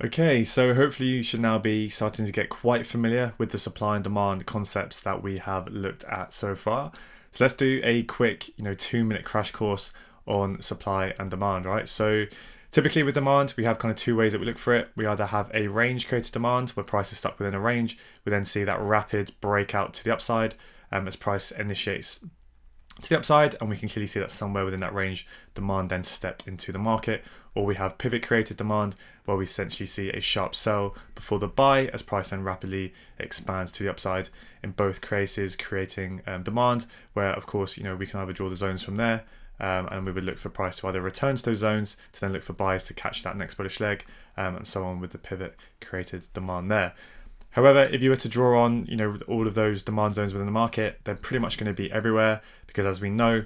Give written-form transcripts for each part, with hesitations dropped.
Okay, so hopefully you should now be starting to get quite familiar with the supply and demand concepts that we have looked at so far. So let's do a quick, 2-minute crash course on supply and demand, right? So typically with demand, we have kind of two ways that we look for it. We either have a range created demand where price is stuck within a range. We then see that rapid breakout to the upside as price initiates to the upside, and we can clearly see that somewhere within that range demand then stepped into the market. Or we have pivot created demand where we essentially see a sharp sell before the buy as price then rapidly expands to the upside. In both cases creating demand, where of course we can either draw the zones from there, and we would look for price to either return to those zones to then look for buys to catch that next bullish leg, and so on with the pivot created demand there. However, if you were to draw on, all of those demand zones within the market, they're pretty much going to be everywhere because, as we know,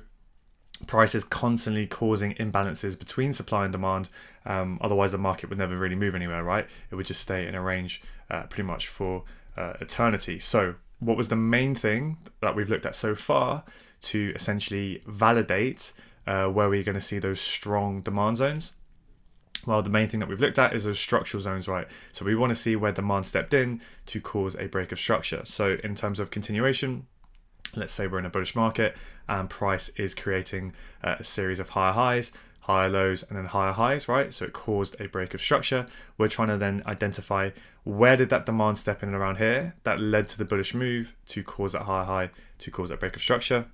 price is constantly causing imbalances between supply and demand. Otherwise, the market would never really move anywhere, right? It would just stay in a range pretty much for eternity. So, what was the main thing that we've looked at so far to essentially validate where we're going to see those strong demand zones? Well, the main thing that we've looked at is those structural zones, right? So we want to see where demand stepped in to cause a break of structure. So in terms of continuation, let's say we're in a bullish market and price is creating a series of higher highs, higher lows, and then higher highs, right? So it caused a break of structure. We're trying to then identify where did that demand step in around here that led to the bullish move to cause that higher high, to cause that break of structure.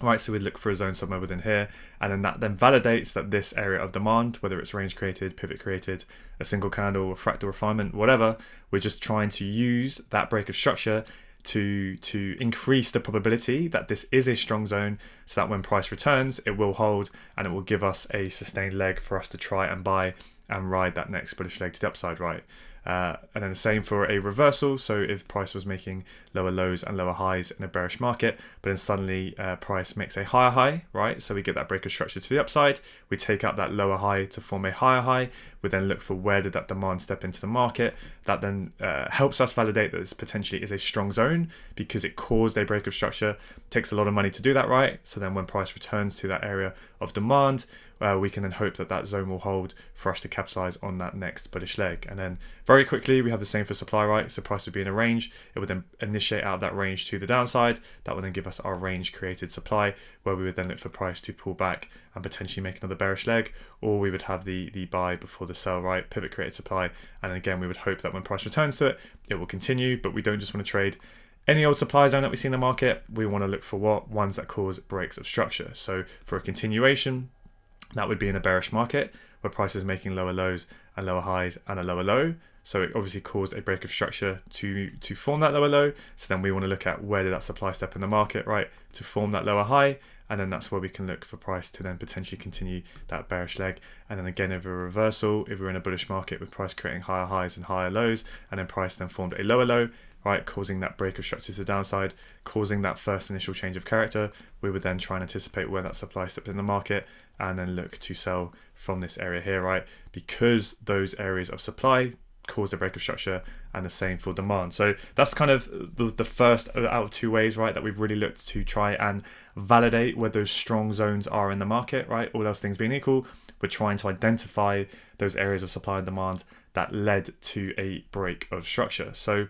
Right, so we'd look for a zone somewhere within here, and then that then validates that this area of demand, whether it's range created, pivot created, a single candle, a fractal refinement, whatever, we're just trying to use that break of structure to increase the probability that this is a strong zone, so that when price returns, it will hold and it will give us a sustained leg for us to try and buy and ride that next bullish leg to the upside, right? And then the same for a reversal. So if price was making lower lows and lower highs in a bearish market, but then suddenly price makes a higher high, right? So we get that break of structure to the upside. We take out that lower high to form a higher high. We then look for where did that demand step into the market. That then helps us validate that this potentially is a strong zone because it caused a break of structure. It takes a lot of money to do that, right? So then when price returns to that area of demand, we can then hope that that zone will hold for us to capitalize on that next bullish leg. And then very quickly, we have the same for supply, right? So price would be in a range. It would then initiate out of that range to the downside. That would then give us our range created supply, where we would then look for price to pull back and potentially make another bearish leg, or we would have the buy before the sell, right? Pivot created supply. And then again, we would hope that when price returns to it, it will continue, but we don't just want to trade any old supply zone that we see in the market. We want to look for ones that cause breaks of structure. So for a continuation, that would be in a bearish market where price is making lower lows and lower highs and a lower low. So it obviously caused a break of structure to form that lower low. So then we want to look at where did that supply step in the market, right, to form that lower high. And then that's where we can look for price to then potentially continue that bearish leg. And then again, if a reversal, if we're in a bullish market with price creating higher highs and higher lows, and then price then formed a lower low, right, causing that break of structure to the downside, causing that first initial change of character, we would then try and anticipate where that supply stepped in the market and then look to sell from this area here, right? Because those areas of supply cause a break of structure, and the same for demand. So that's kind of the first out of two ways, right, that we've really looked to try and validate where those strong zones are in the market, right? All else things being equal, we're trying to identify those areas of supply and demand that led to a break of structure. So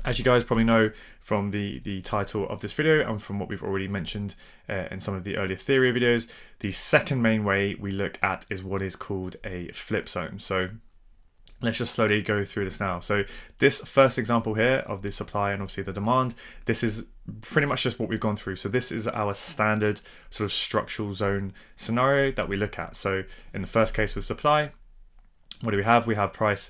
as you guys probably know from the title of this video and from what we've already mentioned in some of the earlier theory videos, the second main way we look at is what is called a flip zone. So let's just slowly go through this now. So this first example here of the supply and obviously the demand, this is pretty much just what we've gone through. So this is our standard sort of structural zone scenario that we look at. So in the first case with supply, what do we have? We have price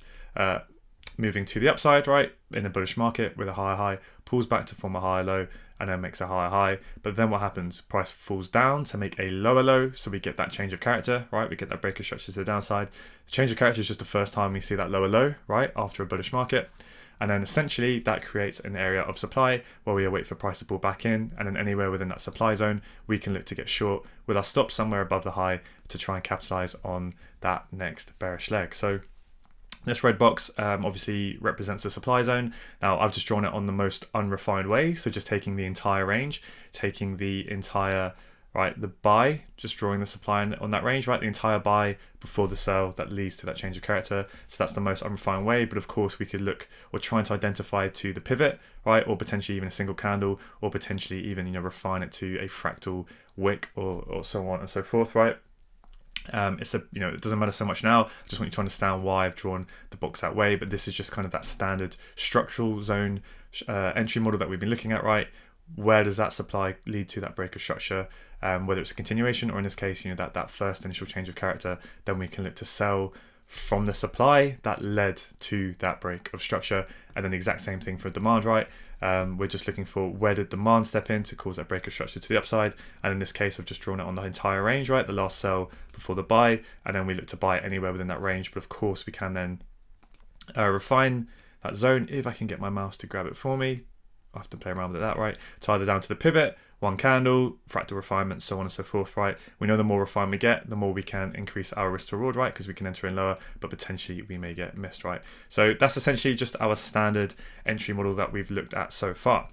moving to the upside, right, in a bullish market with a higher high, pulls back to form a higher low, and then makes a higher high. But then what happens? Price falls down to make a lower low, so we get that change of character, right? We get that break of structure to the downside. The change of character is just the first time we see that lower low, right, after a bullish market. And then essentially that creates an area of supply where we wait for price to pull back in, and then anywhere within that supply zone, we can look to get short with our stop somewhere above the high to try and capitalize on that next bearish leg. So this red box obviously represents the supply zone. Now I've just drawn it on the most unrefined way, so just taking the entire range, taking the entire right? The buy, just drawing the supply on that range, right? The entire buy before the sell that leads to that change of character. So that's the most unrefined way. But of course, we could look or trying to identify to the pivot, right? Or potentially even a single candle, or potentially even, refine it to a fractal wick or so on and so forth, right? It doesn't matter so much now. I just want you to understand why I've drawn the box that way. But this is just kind of that standard structural zone entry model that we've been looking at, right? Where does that supply lead to that break of structure? Whether it's a continuation or in this case, that first initial change of character, then we can look to sell from the supply that led to that break of structure. And then the exact same thing for demand, right? We're just looking for where did demand step in to cause that break of structure to the upside. And in this case, I've just drawn it on the entire range, right? The last sell before the buy, and then we look to buy anywhere within that range. But of course, we can then refine that zone if I can get my mouse to grab it for me. I have to play around with that, right? To either down to the pivot, one candle, fractal refinement, so on and so forth, right? We know the more refined we get, the more we can increase our risk to reward, right? Because we can enter in lower, but potentially we may get missed, right? So that's essentially just our standard entry model that we've looked at so far.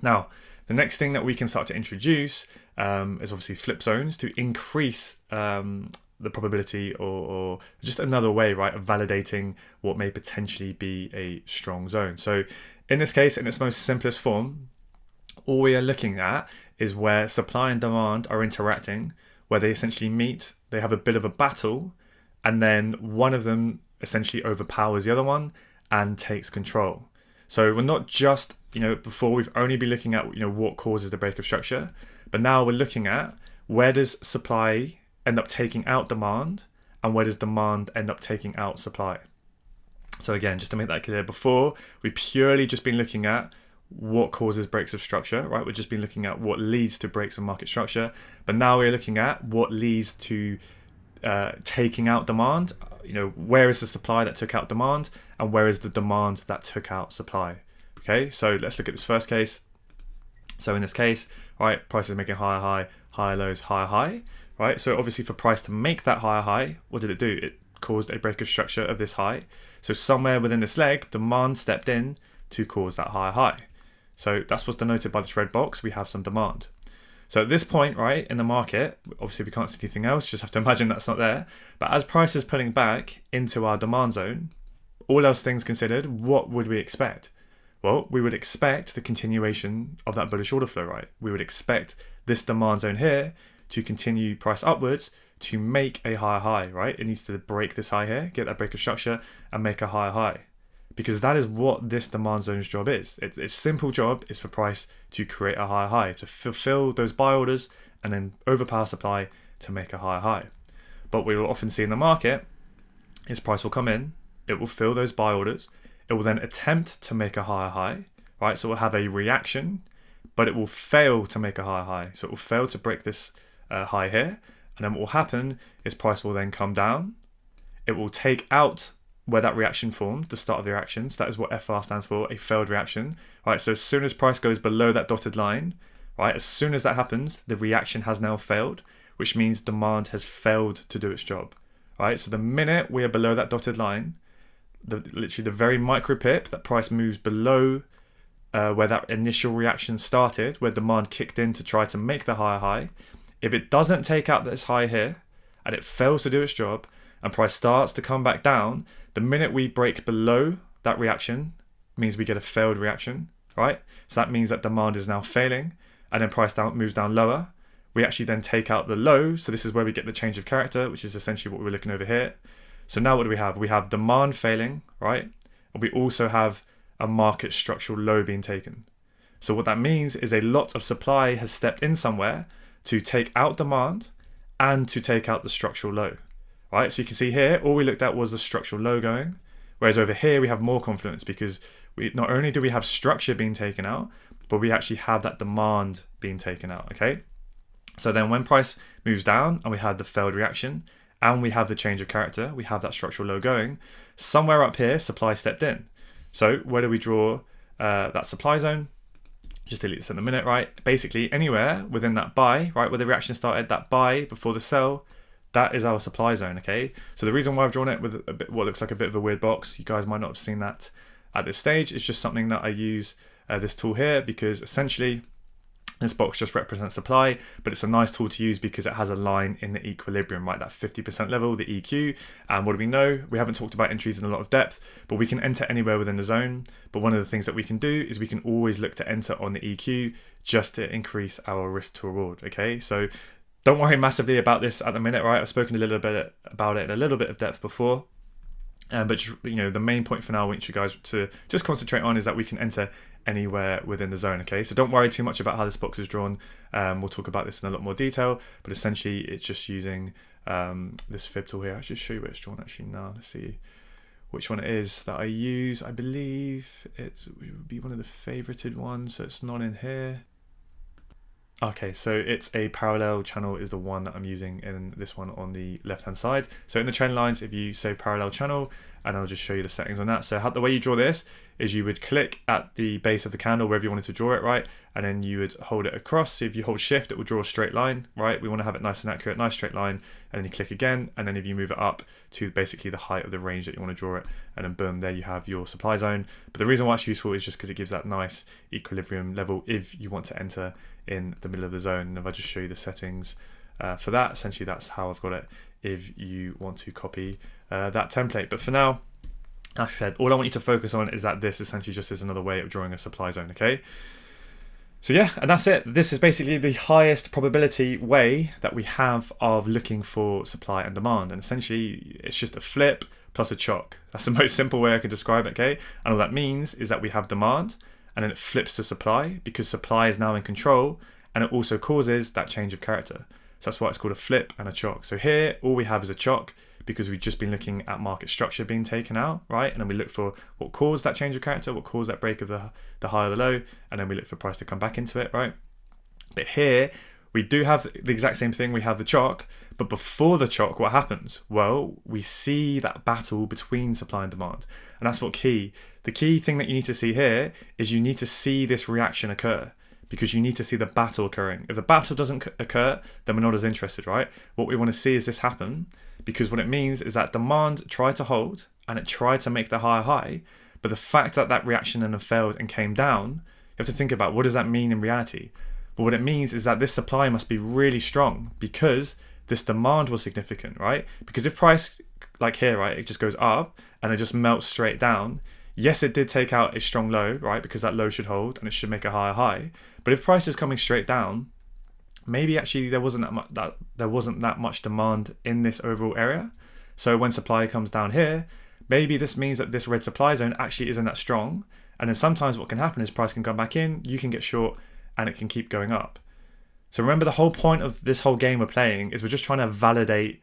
Now, the next thing that we can start to introduce is obviously flip zones to increase the probability or just another way, right, of validating what may potentially be a strong zone. So in this case, in its most simplest form, all we are looking at is where supply and demand are interacting, where they essentially meet, they have a bit of a battle, and then one of them essentially overpowers the other one and takes control. So we're not just, before we've only been looking at, what causes the break of structure, but now we're looking at where does supply end up taking out demand and where does demand end up taking out supply. So again, just to make that clear, before we've purely just been looking at what causes breaks of structure, right? We've just been looking at what leads to breaks of market structure, but now we're looking at what leads to taking out demand. Where is the supply that took out demand and where is the demand that took out supply? Okay, so let's look at this first case. So in this case, right, price is making higher high, higher lows, higher high, right? So obviously for price to make that higher high, what did it do? It caused a break of structure of this high. So somewhere within this leg, demand stepped in to cause that higher high. So that's what's denoted by this red box. We have some demand. So at this point, right, in the market, obviously we can't see anything else, just have to imagine that's not there. But as price is pulling back into our demand zone, all else things considered, what would we expect? Well, we would expect the continuation of that bullish order flow, right? We would expect this demand zone here to continue price upwards to make a higher high, right? It needs to break this high here, get that break of structure and make a higher high. Because that is what this demand zone's job is. Its simple job is for price to create a higher high, to fulfill those buy orders and then overpower supply to make a higher high. But we will often see in the market is price will come in, it will fill those buy orders, it will then attempt to make a higher high, right? So it will have a reaction, but it will fail to make a higher high. So it will fail to break this high here. And then what will happen is price will then come down. It will take out where that reaction formed, the start of the reaction. So that is what FR stands for, a failed reaction. Right, so as soon as price goes below that dotted line, right, as soon as that happens, the reaction has now failed, which means demand has failed to do its job. Right, so the minute we are below that dotted line, literally the very micro pip that price moves below where that initial reaction started, where demand kicked in to try to make the higher high, if it doesn't take out this high here and it fails to do its job and price starts to come back down, the minute we break below that reaction means we get a failed reaction, right? So that means that demand is now failing and then price moves down lower. We actually then take out the low. So this is where we get the change of character, which is essentially what we're looking over here. So now what do we have? We have demand failing, right? And we also have a market structural low being taken. So what that means is a lot of supply has stepped in somewhere to take out demand and to take out the structural low, right? So you can see here, all we looked at was the structural low going, whereas over here we have more confluence because we not only do we have structure being taken out, but we actually have that demand being taken out, okay? So then when price moves down and we had the failed reaction and we have the change of character, we have that structural low going, somewhere up here, supply stepped in. So where do we draw that supply zone? Just delete this in a minute, right? Basically anywhere within that buy, right, where the reaction started, that buy before the sell, that is our supply zone, okay? So the reason why I've drawn it with a bit, what looks like a bit of a weird box, you guys might not have seen that at this stage, it's just something that I use this tool here because essentially This box just represents supply, but it's a nice tool to use because it has a line in the equilibrium, right? That 50% level, the EQ. And what do we know? We haven't talked about entries in a lot of depth, but we can enter anywhere within the zone. But one of the things that we can do is we can always look to enter on the EQ just to increase our risk to reward, okay? So don't worry massively about this at the minute, right? I've spoken a little bit about it in a little bit of depth before. But the main point for now I want you guys to just concentrate on is that we can enter anywhere within the zone, okay? So don't worry too much about how this box is drawn. We'll talk about this in a lot more detail, but essentially it's just using this fib tool here. I'll just show you where it's drawn actually now. Let's see which one it is that I use. I believe it would be one of the favorited ones, so it's not in here. Okay, so it's a parallel channel is the one that I'm using in this one on the left hand side. So in the trend lines, if you say parallel channel, and I'll just show you the settings on that. So the way you draw this is you would click at the base of the candle wherever you wanted to draw it, right? And then you would hold it across. So if you hold shift, it will draw a straight line, right? We want to have it nice and accurate, nice straight line. And then you click again. And then if you move it up to basically the height of the range that you want to draw it, and then boom, there you have your supply zone. But the reason why it's useful is just because it gives that nice equilibrium level if you want to enter in the middle of the zone. And if I just show you the settings for that, essentially that's how I've got it if you want to copy that template. But for now, like I said, all I want you to focus on is that this essentially just is another way of drawing a supply zone, okay? So yeah, and that's it. This is basically the highest probability way that we have of looking for supply and demand. And essentially, it's just a flip plus a chock. That's the most simple way I can describe it, okay? And all that means is that we have demand, and then it flips to supply because supply is now in control, and it also causes that change of character. So that's why it's called a flip and a chock. So here, all we have is a chock because we've just been looking at market structure being taken out, right? And then we look for what caused that change of character, what caused that break of the high or the low, and then we look for price to come back into it, right? But here, we do have the exact same thing. We have the chock, but before the chock, what happens? Well, we see that battle between supply and demand. And that's what key. The key thing that you need to see here is you need to see this reaction occur, because you need to see the battle occurring. If the battle doesn't occur, then we're not as interested, right? What we want to see is this happen, because what it means is that demand tried to hold and it tried to make the higher high, but the fact that that reaction then failed and came down, you have to think about what does that mean in reality? But what it means is that this supply must be really strong because this demand was significant, right? Because if price, like here, right, it just goes up and it just melts straight down, yes, it did take out a strong low, right? Because that low should hold and it should make a higher high. But if price is coming straight down, maybe actually there wasn't that much demand in this overall area. So when supply comes down here, maybe this means that this red supply zone actually isn't that strong. And then sometimes what can happen is price can come back in, you can get short, and it can keep going up. So remember, the whole point of this whole game we're playing is we're just trying to validate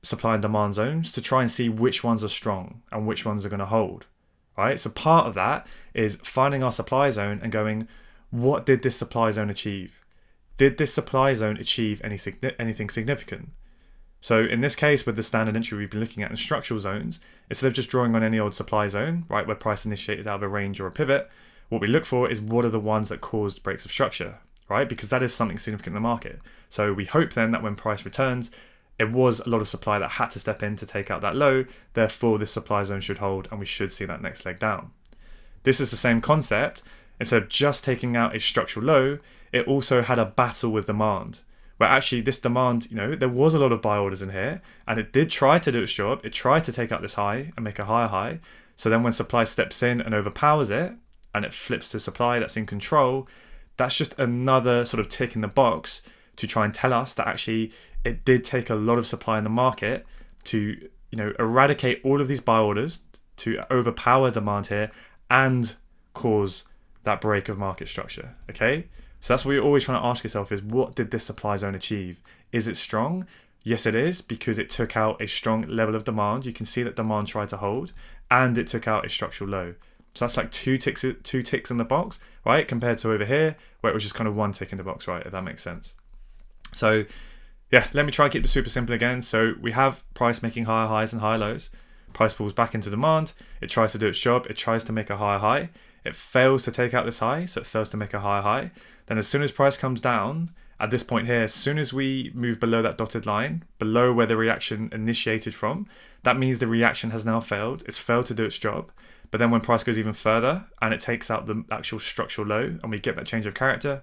supply and demand zones to try and see which ones are strong and which ones are going to hold, right? So part of that is finding our supply zone and going, what did this supply zone achieve? Did this supply zone achieve anything significant? So in this case, with the standard entry we've been looking at in structural zones, instead of just drawing on any old supply zone, right, where price initiated out of a range or a pivot, what we look for is what are the ones that caused breaks of structure, right? Because that is something significant in the market. So we hope then that when price returns, it was a lot of supply that had to step in to take out that low. Therefore, this supply zone should hold and we should see that next leg down. This is the same concept. Instead of just taking out a structural low, it also had a battle with demand, where actually this demand, there was a lot of buy orders in here and it did try to do its job. It tried to take out this high and make a higher high. So then when supply steps in and overpowers it and it flips to supply that's in control, that's just another sort of tick in the box to try and tell us that actually it did take a lot of supply in the market to, eradicate all of these buy orders, to overpower demand here and cause that break of market structure, okay? So that's what you're always trying to ask yourself is, what did this supply zone achieve? Is it strong? Yes, it is, because it took out a strong level of demand. You can see that demand tried to hold and it took out a structural low. So that's like two ticks in the box, right? Compared to over here, where it was just kind of one tick in the box, right? If that makes sense. So yeah, let me try and keep this super simple again. So we have price making higher highs and higher lows. Price pulls back into demand. It tries to do its job. It tries to make a higher high. It fails to take out this high, so it fails to make a higher high. Then as soon as price comes down, at this point here, as soon as we move below that dotted line, below where the reaction initiated from, that means the reaction has now failed. It's failed to do its job. But then when price goes even further and it takes out the actual structural low and we get that change of character,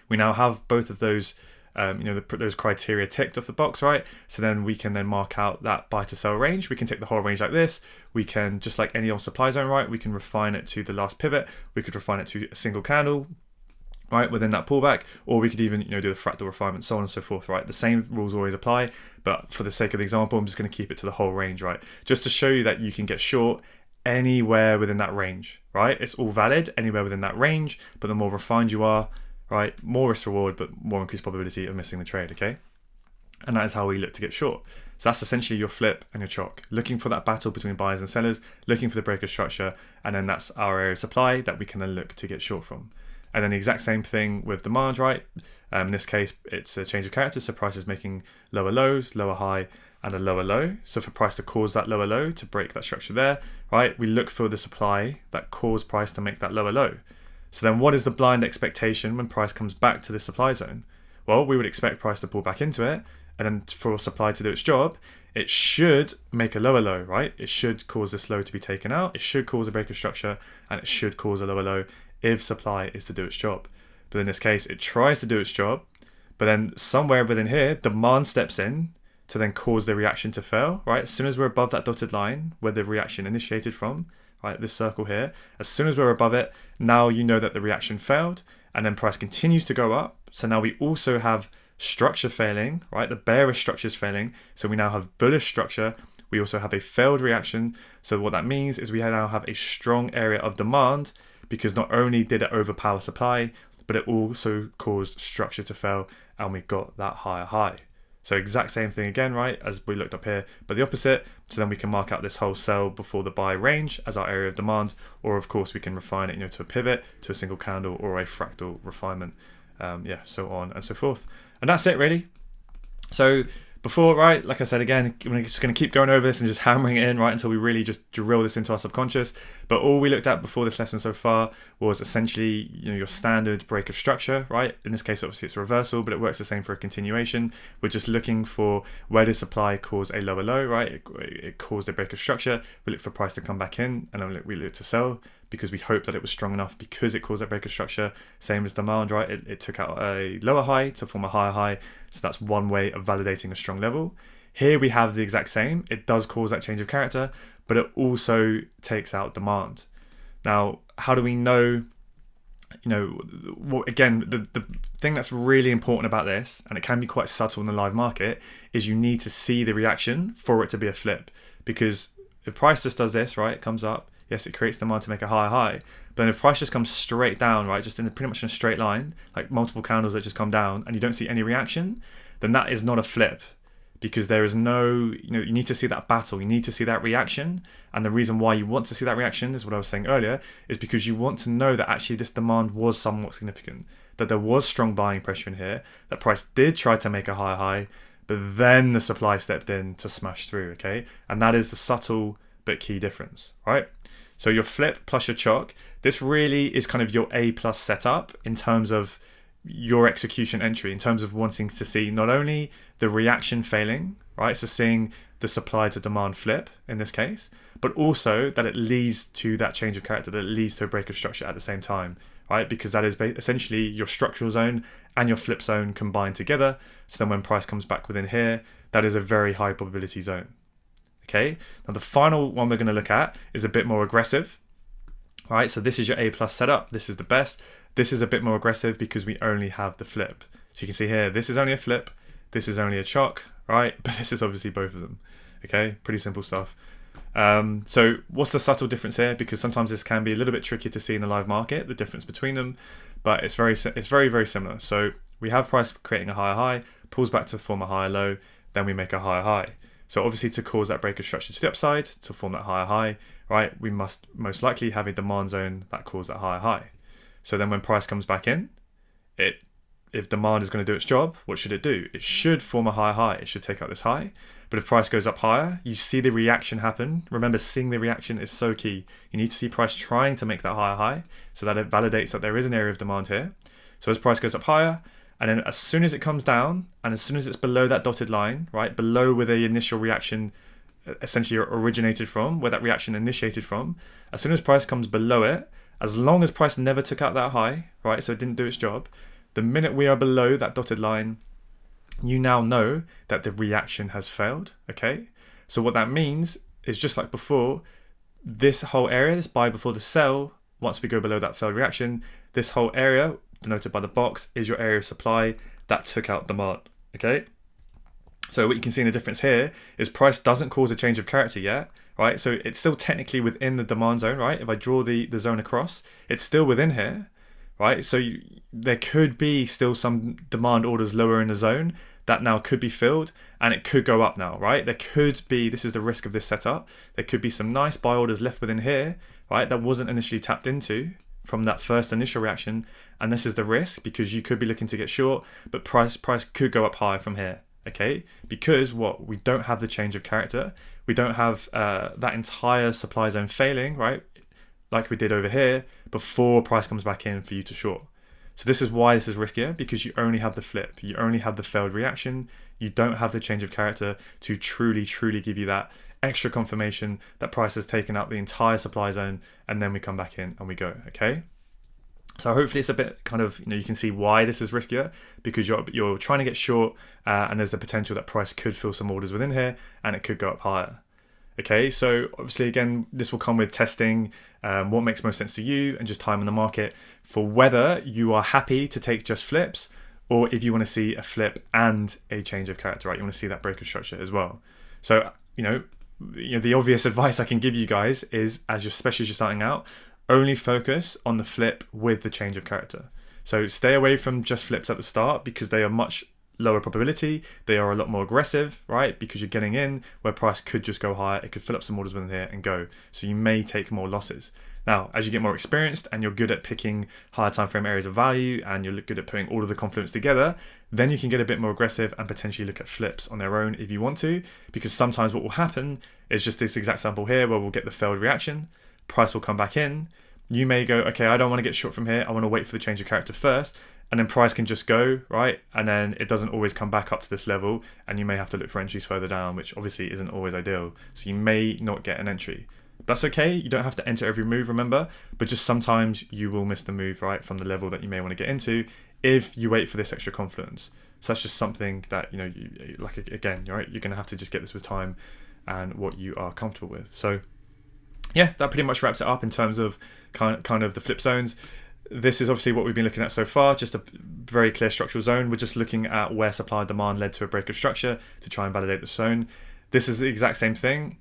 We now have both of those those criteria ticked off the box, right? So then we can then mark out that buy to sell range. We can take the whole range like this. We can, just like any old supply zone, right? We can refine it to the last pivot. We could refine it to a single candle, right, within that pullback, or we could even do the fractal refinement, so on and so forth, right? The same rules always apply, but for the sake of the example, I'm just going to keep it to the whole range, right? Just to show you that you can get short anywhere within that range, right? It's all valid anywhere within that range, but the more refined you are, right, more risk reward, but more increased probability of missing the trade, okay? And that is how we look to get short. So that's essentially your flip and your chalk, looking for that battle between buyers and sellers, looking for the breaker structure, and then that's our area of supply that we can then look to get short from. And then the exact same thing with demand, right? In this case, it's a change of character, so price is making lower lows, lower high, and a lower low. So for price to cause that lower low, to break that structure there, right, we look for the supply that caused price to make that lower low. So then what is the blind expectation when price comes back to this supply zone? Well, we would expect price to pull back into it, and then for supply to do its job, it should make a lower low, right? It should cause this low to be taken out, it should cause a breaker structure, and it should cause a lower low if supply is to do its job. But in this case, it tries to do its job, but then somewhere within here, demand steps in to then cause the reaction to fail, right? As soon as we're above that dotted line where the reaction initiated from, right, this circle here, as soon as we're above it, now you know that the reaction failed, and then price continues to go up. So now we also have structure failing, right? The bearish structure is failing. So we now have bullish structure. We also have a failed reaction. So what that means is we now have a strong area of demand, because not only did it overpower supply, but it also caused structure to fail, and we got that higher high. So exact same thing again, right, as we looked up here, but the opposite. So then we can mark out this whole sell before the buy range as our area of demand, or of course we can refine it, to a pivot, to a single candle, or a fractal refinement, so on and so forth. And that's it really. So before, right, like I said again, we're just going to keep going over this and just hammering it in, right, until we really just drill this into our subconscious. But all we looked at before this lesson so far was essentially, your standard break of structure, right? In this case, obviously it's a reversal, but it works the same for a continuation. We're just looking for where does supply cause a lower low, right? It caused a break of structure. We look for price to come back in, and then we look to sell, because we hope that it was strong enough because it caused that break of structure. Same as demand, right? It took out a lower high to form a higher high. So that's one way of validating a strong level. Here we have the exact same. It does cause that change of character, but it also takes out demand. Now, how do we know, again, the thing that's really important about this, and it can be quite subtle in the live market, is you need to see the reaction for it to be a flip. Because if price just does this, right, it comes up, yes, it creates demand to make a higher high. But then if price just comes straight down, right, just pretty much in a straight line, like multiple candles that just come down, and you don't see any reaction, then that is not a flip. Because there is no, you need to see that battle, you need to see that reaction. And the reason why you want to see that reaction is what I was saying earlier, is because you want to know that actually this demand was somewhat significant, that there was strong buying pressure in here, that price did try to make a higher high, but then the supply stepped in to smash through, okay? And that is the subtle but key difference, right? So your flip plus your chalk, this really is kind of your A+ setup in terms of your execution entry, in terms of wanting to see not only the reaction failing, right, so seeing the supply to demand flip in this case, but also that it leads to that change of character, that it leads to a break of structure at the same time, right? Because that is essentially your structural zone and your flip zone combined together. So then when price comes back within here, that is a very high probability zone. Okay, now the final one we're going to look at is a bit more aggressive. All right, so this is your A+ setup. This is the best. This is a bit more aggressive because we only have the flip. So you can see here, this is only a flip. This is only a chalk, right? But this is obviously both of them. Okay, pretty simple stuff. So what's the subtle difference here? Because sometimes this can be a little bit tricky to see in the live market, the difference between them, but it's very, very similar. So we have price creating a higher high, pulls back to form a higher low, then we make a higher high. So obviously to cause that break of structure to the upside, to form that higher high, right, we must most likely have a demand zone that caused that higher high. So then when price comes back in, if demand is going to do its job, what should it do? It should form a higher high. It should take out this high. But if price goes up higher, you see the reaction happen. Remember, seeing the reaction is so key. You need to see price trying to make that higher high so that it validates that there is an area of demand here. So as price goes up higher, and then as soon as it comes down, and as soon as it's below that dotted line, right, below where the initial reaction essentially originated from, where that reaction initiated from, as soon as price comes below it, as long as price never took out that high, right, so it didn't do its job, The minute we are below that dotted line, you now know that the reaction has failed, okay? So what that means is, just like before, this whole area, this buy before the sell, once we go below that failed reaction, this whole area, denoted by the box, is your area of supply that took out demand, okay? So what you can see in the difference here is price doesn't cause a change of character yet, right? So it's still technically within the demand zone, right? If I draw the zone across, it's still within here, right? So there could be still some demand orders lower in the zone that now could be filled, and it could go up now, right? There could be, this is the risk of this setup, there could be some nice buy orders left within here, right? That wasn't initially tapped into from that first initial reaction, and this is the risk, because you could be looking to get short, but price could go up higher from here, okay? Because what? We don't have the change of character, we don't have that entire supply zone failing, right? Like we did over here, before price comes back in for you to short. So this is why this is riskier, because you only have the flip, you only have the failed reaction, you don't have the change of character to truly give you that extra confirmation that price has taken out the entire supply zone, and then we come back in and we go, okay? So hopefully it's a bit kind of, you can see why this is riskier, because you're trying to get short, and there's the potential that price could fill some orders within here and it could go up higher. Okay, so obviously again, this will come with testing what makes most sense to you, and just time in the market for whether you are happy to take just flips, or if you want to see a flip and a change of character, right? You want to see that break of structure as well. So, the obvious advice I can give you guys is, especially as you're starting out, only focus on the flip with the change of character. So stay away from just flips at the start, because they are much lower probability, they are a lot more aggressive, right? Because you're getting in where price could just go higher, it could fill up some orders within here and go. So you may take more losses. Now, as you get more experienced and you're good at picking higher time frame areas of value, and you're good at putting all of the confluence together, then you can get a bit more aggressive and potentially look at flips on their own if you want to, because sometimes what will happen is just this exact sample here where we'll get the failed reaction, price will come back in, you may go, okay, I don't want to get short from here, I want to wait for the change of character first, and then price can just go, right? And then it doesn't always come back up to this level, and you may have to look for entries further down, which obviously isn't always ideal. So you may not get an entry. That's okay, you don't have to enter every move, remember, but just sometimes you will miss the move, right, from the level that you may want to get into if you wait for this extra confluence. So that's just something that, again, right, you're going to have to just get this with time and what you are comfortable with. So yeah, that pretty much wraps it up in terms of kind of the flip zones. This is obviously what we've been looking at so far, just a very clear structural zone. We're just looking at where supply and demand led to a break of structure to try and validate the zone. This is the exact same thing,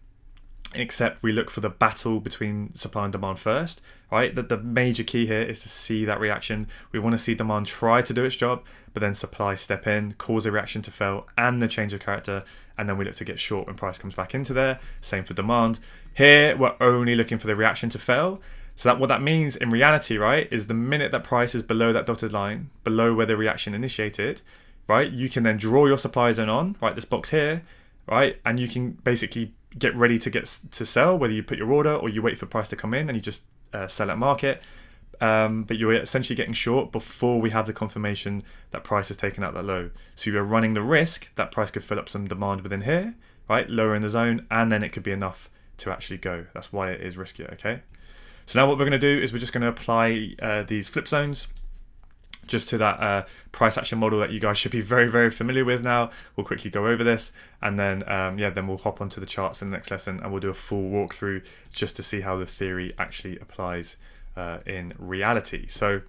except we look for the battle between supply and demand first, right? The major key here is to see that reaction. We want to see demand try to do its job, but then supply step in, cause a reaction to fail and the change of character, and then we look to get short when price comes back into there. Same for demand. Here, we're only looking for the reaction to fail. So what that means in reality, right, is the minute that price is below that dotted line, below where the reaction initiated, right, you can then draw your supply zone on, right, this box here, right, and you can basically get ready to sell, whether you put your order or you wait for price to come in and you just sell at market. But you're essentially getting short before we have the confirmation that price has taken out that low. So you're running the risk that price could fill up some demand within here, right, lower in the zone, and then it could be enough to actually go. That's why it is riskier, okay? So now what we're going to do is we're just going to apply these flip zones just to that price action model that you guys should be very, very familiar with now. We'll quickly go over this, and then then we'll hop onto the charts in the next lesson, and we'll do a full walkthrough just to see how the theory actually applies in reality. So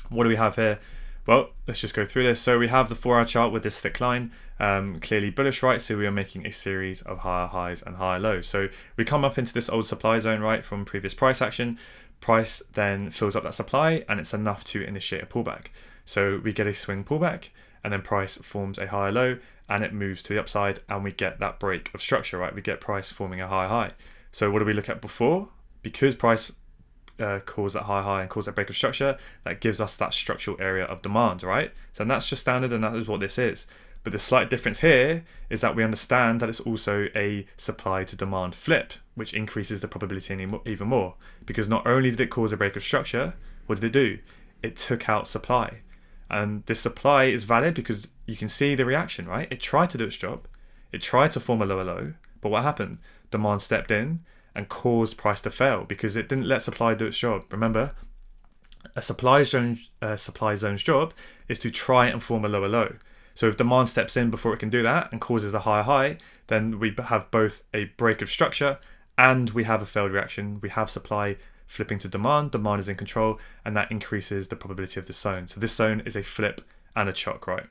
what do we have here? Well, let's just go through this. So we have the 4-hour chart with this thick line, clearly bullish, right? So we are making a series of higher highs and higher lows. So we come up into this old supply zone, right, from previous price action. Price then fills up that supply, and it's enough to initiate a pullback. So we get a swing pullback, and then price forms a higher low, and it moves to the upside, and we get that break of structure, right? We get price forming a higher high. So what did we look at before? Because price cause that high high and cause that break of structure, that gives us that structural area of demand, right? So that's just standard, and that is what this is. But the slight difference here is that we understand that it's also a supply to demand flip, which increases the probability even more, because not only did it cause a break of structure, what did it do? It took out supply. And this supply is valid because you can see the reaction, right? It tried to do its job, it tried to form a lower low, but what happened? Demand stepped in and caused price to fail because it didn't let supply do its job. Remember, A supply zone's job is to try and form a lower low. So if demand steps in before it can do that and causes a higher high, then we have both a break of structure and we have a failed reaction. We have supply flipping to demand is in control, and that increases the probability of this zone. So this zone is a flip and a chock, right?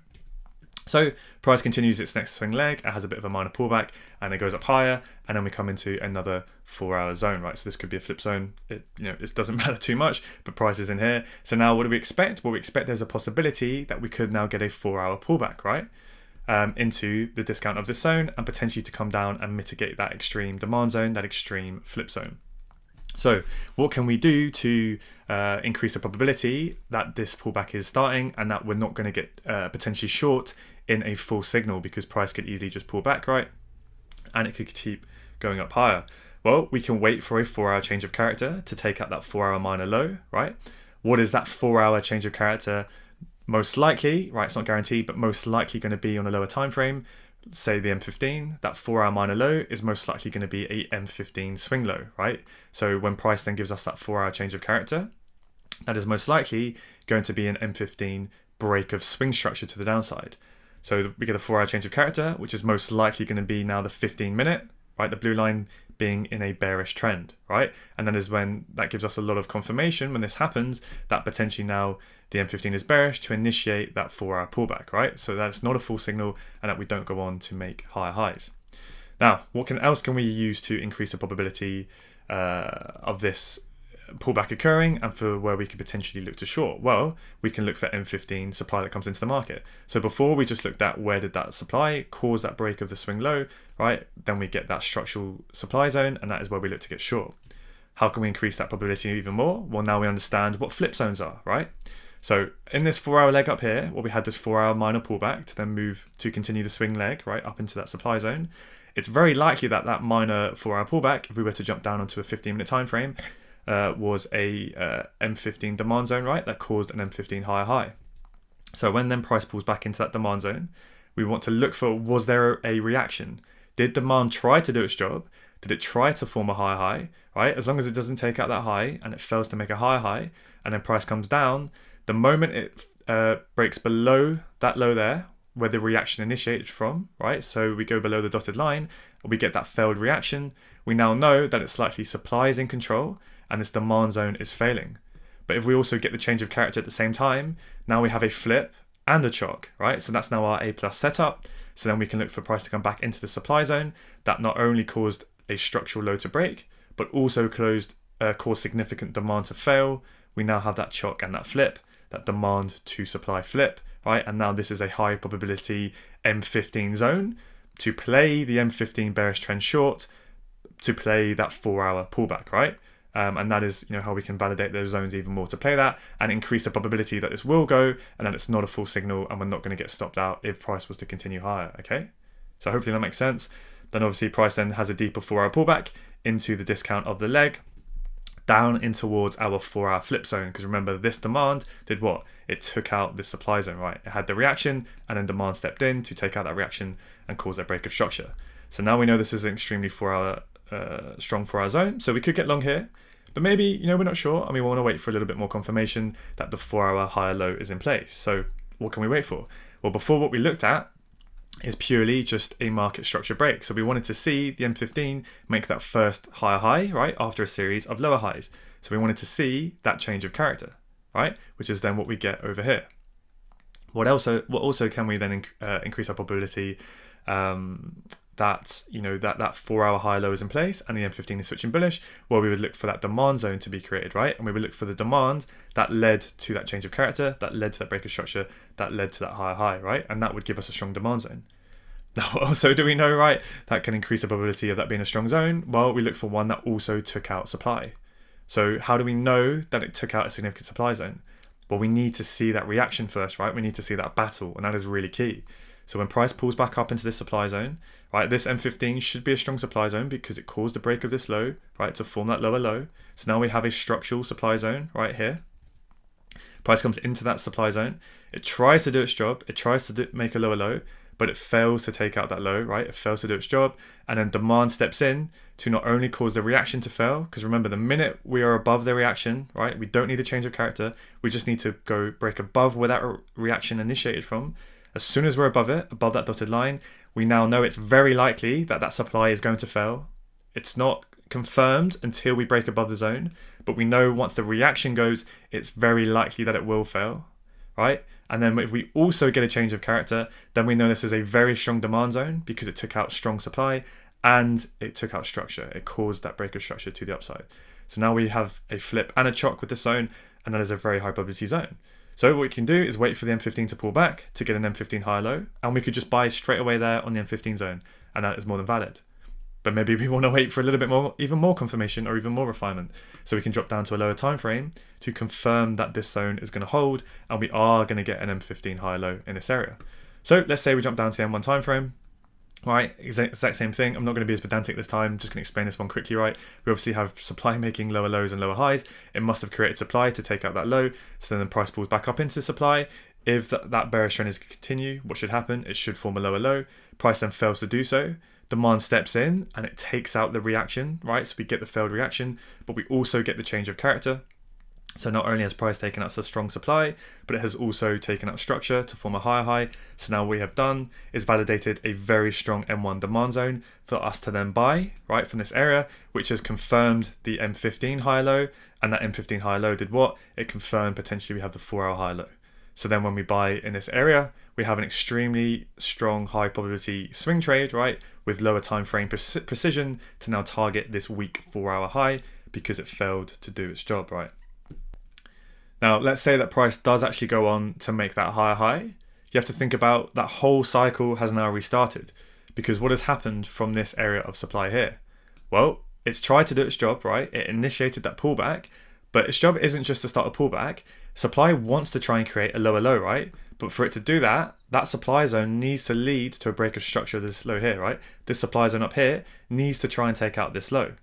So price continues its next swing leg, it has a bit of a minor pullback and it goes up higher, and then we come into another 4-hour zone, right? So this could be a flip zone. It doesn't matter too much, but price is in here. So now what do we expect? Well, we expect there's a possibility that we could now get a 4-hour pullback, right? Into the discount of this zone, and potentially to come down and mitigate that extreme demand zone, that extreme flip zone. So what can we do to increase the probability that this pullback is starting and that we're not going to get potentially short in a full signal, because price could easily just pull back, right? And it could keep going up higher. Well, we can wait for a 4-hour change of character to take out that 4-hour minor low, right? What is that 4-hour change of character? Most likely, right, it's not guaranteed, but most likely going to be on a lower time frame. Say the M15, that 4-hour minor low is most likely going to be a M15 swing low, right? So when price then gives us that 4-hour change of character, that is most likely going to be an M15 break of swing structure to the downside. So we get a 4-hour change of character, which is most likely going to be now the 15-minute, right? The blue line being in a bearish trend, right? And that is when that gives us a lot of confirmation when this happens that potentially now the M15 is bearish to initiate that 4-hour pullback, right? So that's not a full signal and that we don't go on to make higher highs. Now, what else can we use to increase the probability of this pullback occurring and for where we could potentially look to short? Well, we can look for M15 supply that comes into the market. So before we just looked at where did that supply cause that break of the swing low, right? Then we get that structural supply zone, and that is where we look to get short. How can we increase that probability even more? Well, now we understand what flip zones are, right? So in this 4-hour leg up here, we had this 4-hour minor pullback to then move to continue the swing leg, right, up into that supply zone. It's very likely that that minor 4-hour pullback, if we were to jump down onto a 15-minute time frame, was a M15 demand zone, right? That caused an M15 higher high. So when then price pulls back into that demand zone, we want to look for, was there a reaction? Did demand try to do its job? Did it try to form a higher high, right? As long as it doesn't take out that high and it fails to make a higher high, and then price comes down, the moment it breaks below that low there, where the reaction initiated from, right? So we go below the dotted line, we get that failed reaction. We now know that it's likely supply is in control and this demand zone is failing. But if we also get the change of character at the same time, now we have a flip and a chock, right? So that's now our A+ setup. So then we can look for price to come back into the supply zone that not only caused a structural low to break, but also caused significant demand to fail. We now have that chock and that flip, that demand to supply flip, right? And now this is a high probability M15 zone to play the M15 bearish trend short, to play that 4-hour pullback, right? And that is, how we can validate those zones even more to play that and increase the probability that this will go and that it's not a full signal and we're not going to get stopped out if price was to continue higher, okay? So hopefully that makes sense. Then obviously price then has a deeper 4-hour pullback into the discount of the leg, down in towards our 4-hour flip zone, because remember this demand did what? It took out this supply zone, right? It had the reaction and then demand stepped in to take out that reaction and cause that break of structure. So now we know this is an extremely strong 4-hour zone, so we could get long here, but maybe, we're not sure and we want to wait for a little bit more confirmation that the 4-hour higher low is in place. So what can we wait for? Well, before what we looked at is purely just a market structure break. So we wanted to see the M15 make that first higher high, right, after a series of lower highs. So we wanted to see that change of character, right, which is then what we get over here. What also can we then increase our probability that 4-hour high low is in place and the M15 is switching bullish? Well, we would look for that demand zone to be created, right? And we would look for the demand that led to that change of character, that led to that break of structure, that led to that higher high, right? And that would give us a strong demand zone. Now, also, do we know, right, that can increase the probability of that being a strong zone? Well, we look for one that also took out supply. So how do we know that it took out a significant supply zone? Well, we need to see that reaction first, right? We need to see that battle, and that is really key. So when price pulls back up into this supply zone, right, this M15 should be a strong supply zone because it caused the break of this low, right, to form that lower low. So now we have a structural supply zone right here. Price comes into that supply zone. It tries to do its job. It tries to make a lower low, but it fails to take out that low, right? It fails to do its job. And then demand steps in to not only cause the reaction to fail, because remember, the minute we are above the reaction, right, we don't need a change of character. We just need to go break above where that reaction initiated from. As soon as we're above it, above that dotted line, we now know it's very likely that that supply is going to fail. It's not confirmed until we break above the zone, but we know once the reaction goes, it's very likely that it will fail, right? And then if we also get a change of character, then we know this is a very strong demand zone because it took out strong supply and it took out structure. It caused that break of structure to the upside. So now we have a flip and a chock with this zone, and that is a very high probability zone. So what we can do is wait for the M15 to pull back to get an M15 high low, and we could just buy straight away there on the M15 zone, and that is more than valid. But maybe we want to wait for a little bit more, even more confirmation or even more refinement. So we can drop down to a lower time frame to confirm that this zone is going to hold and we are going to get an M15 high low in this area. So let's say we jump down to the M1 time frame. Right, exact same thing. I'm not going to be as pedantic this time. I'm just going to explain this one quickly, right? We obviously have supply making lower lows and lower highs. It must have created supply to take out that low. So then the price pulls back up into supply. If that bearish trend is to continue, what should happen? It should form a lower low. Price then fails to do so. Demand steps in and it takes out the reaction, right? So we get the failed reaction, but we also get the change of character. So not only has price taken out a strong supply, but it has also taken out structure to form a higher high. So now what we have done is validated a very strong M1 demand zone for us to then buy, right, from this area, which has confirmed the M15 high low. And that M15 high low did what? It confirmed potentially we have the 4-hour high low. So then when we buy in this area, we have an extremely strong high probability swing trade, right, with lower time frame precision to now target this weak 4-hour high because it failed to do its job, right? Now, let's say that price does actually go on to make that higher high. You have to think about that whole cycle has now restarted because what has happened from this area of supply here? Well, it's tried to do its job, right? It initiated that pullback, but its job isn't just to start a pullback. Supply wants to try and create a lower low, right? But for it to do that, that supply zone needs to lead to a break of structure of this low here, right? This supply zone up here needs to try and take out this low.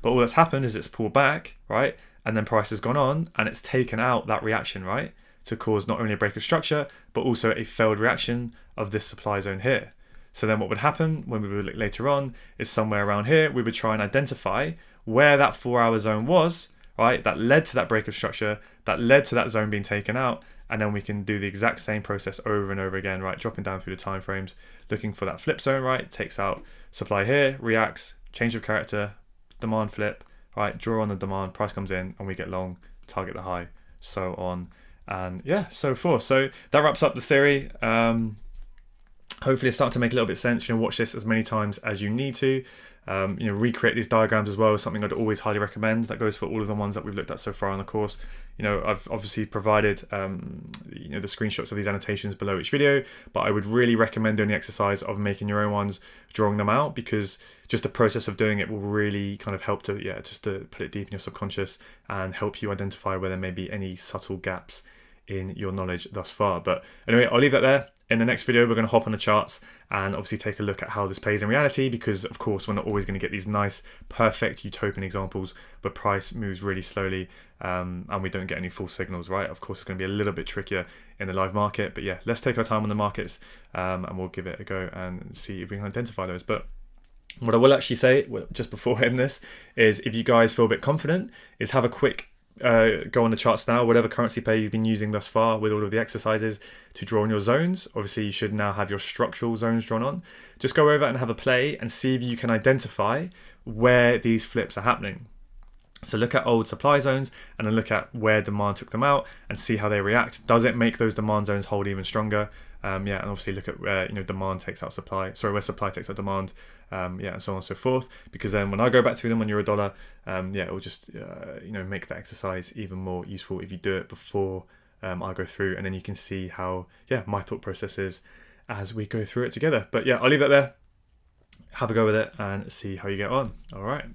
But all that's happened is it's pulled back, right? And then price has gone on and it's taken out that reaction, right? To cause not only a break of structure, but also a failed reaction of this supply zone here. So then what would happen when we would look later on is somewhere around here, we would try and identify where that 4-hour zone was, right? That led to that break of structure, that led to that zone being taken out. And then we can do the exact same process over and over again, right? Dropping down through the time frames, looking for that flip zone, right? Takes out supply here, reacts, change of character, demand flip, right? Draw on the demand, price comes in and we get long, target the high, so on. And yeah, so forth. So that wraps up the theory. Hopefully it's starting to make a little bit of sense. Watch this as many times as you need to. Recreate these diagrams as well is something I'd always highly recommend. That goes for all of the ones that we've looked at so far on the course. I've obviously provided the screenshots of these annotations below each video, but I would really recommend doing the exercise of making your own ones, drawing them out, because just the process of doing it will really kind of help to just to put it deep in your subconscious and help you identify where there may be any subtle gaps in your knowledge thus far. But anyway, I'll leave that there. In the next video, we're going to hop on the charts and obviously take a look at how this plays in reality, because of course we're not always going to get these nice, perfect utopian examples where price moves really slowly and we don't get any full signals, right? Of course, it's going to be a little bit trickier in the live market, but yeah, let's take our time on the markets and we'll give it a go and see if we can identify those. But what I will actually say, just before ending this, is if you guys feel a bit confident, is have a quick go on the charts now, whatever currency pair you've been using thus far with all of the exercises to draw on your zones. Obviously you should now have your structural zones drawn on. Just go over and have a play and see if you can identify where these flips are happening. So look at old supply zones and then look at where demand took them out and see how they react. Does it make those demand zones hold even stronger? And obviously look at where demand takes out supply. Sorry, where supply takes out demand. And so on and so forth. Because then when I go back through them on Eurodollar, it will just make the exercise even more useful if you do it before I go through, and then you can see how my thought process is as we go through it together. But yeah, I'll leave that there. Have a go with it and see how you get on. All right.